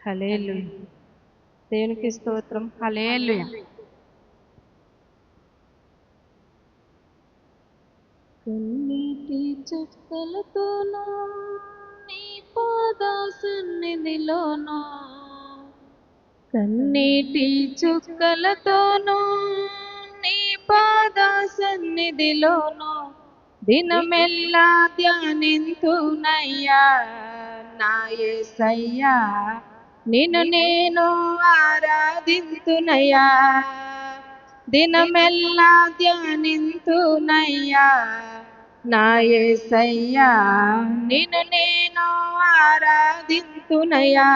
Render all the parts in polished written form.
హల్లెలూయా. దేవునికి స్తోత్రం. హల్లెలూయా. కన్నీటి చుక్కలతోనూ నీ పాద సన్నిధిలోనూ, కన్నీటి చుక్కలతోనూ నీ పాద సన్నిధిలోనూ దినమెల్లా ధ్యానింతునయ్యా నా యేసయ్యా, నిన్ను నేను ఆరాధింతునయ్యా. దినమెల్లా ధ్యానింతునయ్యా నా యేసయ్యా, నిన్ను నేను ఆరాధింతునయ్యా.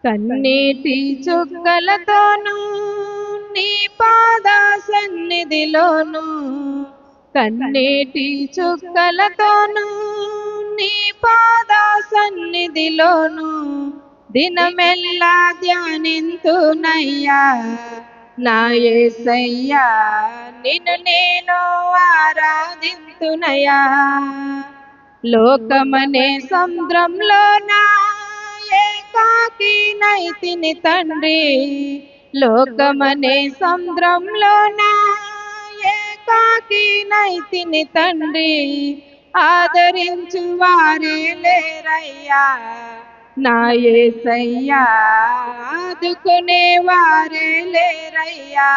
కన్నీటి చుక్కలతోనూ నీ పాద సన్నిధిలోనూ, కన్నీటి చుక్కలతోనూ నీ పాద సన్నిధిలోనూ దినమెల్లా ధ్యానింతునయ్యా నా యేసయ్యా, నిన్ను నేను ఆరాధింతునయ్యా. లోకమనే సముద్రంలోన ఏకాకినైతిని తండ్రి, లోకమనే సముద్రంలోన ఏకాకినైతిని తండ్రి, ఆదరించు వారే లేరయ్యా నా యేసయ్యా, ఆదుకునే వారే లేరయ్యా,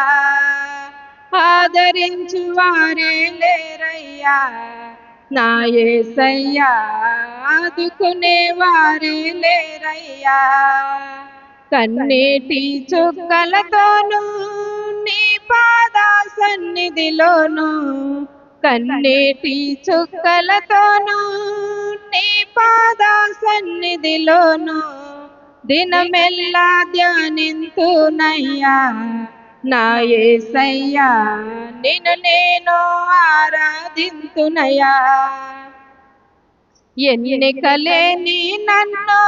ఆదరించు వారే లేరయ్యా నా యేసయ్యా, ఆదుకునే వారే లేరయ్యా. కన్నీటి చుక్కలతోనూ నీ పాద సన్నిధిలోనూ, కన్నీటి చుక్కలతోనూ నీ పాద సన్నిధిలోనూ దినమెల్లా ధ్యానింతునయ్యా నా యేసయ్యా, నిన్ను నేను ఆరాధింతునయ్యా. ఎన్నికలేని నన్ను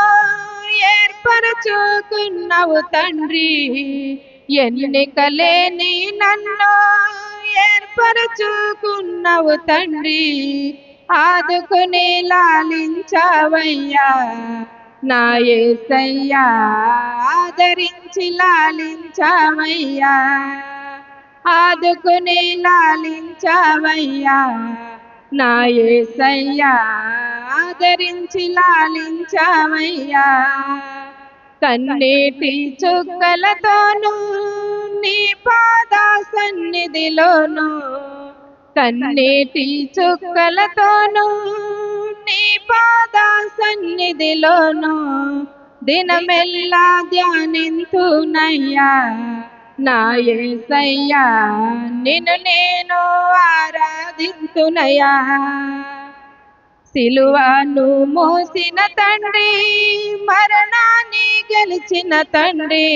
ఏర్పరచుకున్నావు తండ్రి, ఎన్నికలేని నన్ను ఏర్పరచుకున్నావు తండ్రి, ఆదుకుని లాలించావయ్యా నా యేసయ్యా, ఆదరించి లాలించావయ్యా, ఆదుకుని లాలించావయ్యా నా యేసయ్యా, ఆదరించి లాలించావయ్యా. కన్నీటి చుక్కలతోనూ నీ పాద సన్నిధిలోనూ, కన్నీటి చుక్కలతోనూ నీ పాద సన్నిధిలోనూ దినమెల్లా ధ్యానింతునయ్యా నా యేసయ్యా, నిన్ను నేను ఆరాధింతునయ్యా. సిలువను మోసిన తండ్రి, మరణాన్ని గెలిచిన తండ్రి,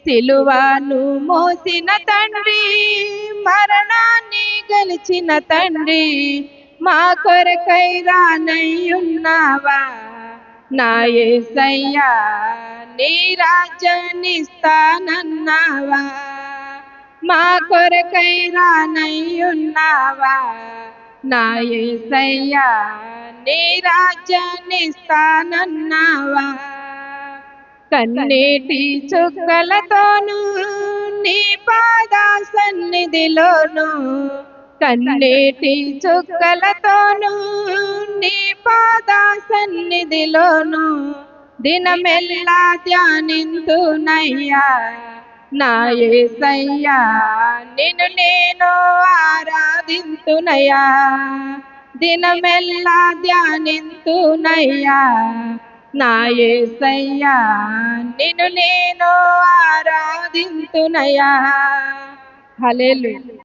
సిలువను మోసిన తండ్రి, మరణాన్ని గెలిచిన తండ్రి, మా కొరకై రానయ్యున్నావా నా యేసయ్యా, నీ రాజ్యాన్నిస్తానన్నావా, మా కొరకై రానయ్యున్నావా నా యేసయ్యా, నీ రాజ్యాన్నిస్తానన్నావా. కన్నీటి చుక్కలతోనూ నీ పాద సన్నిధిలోనూ, కన్నీటి చుక్కలతోనూ నీ పాద సన్నిధిలోనూ దినమెల్లా ధ్యానింతునయ్యా నా యేసయ్యా, నిన్ను నేను ఆరాధింతునయ్యా. దినమెల్లా ధ్యానింతునయ్యా నా యేసయ్యా, నిన్ను నేను ఆరాధింతునయ్యా. హల్లెలూయా.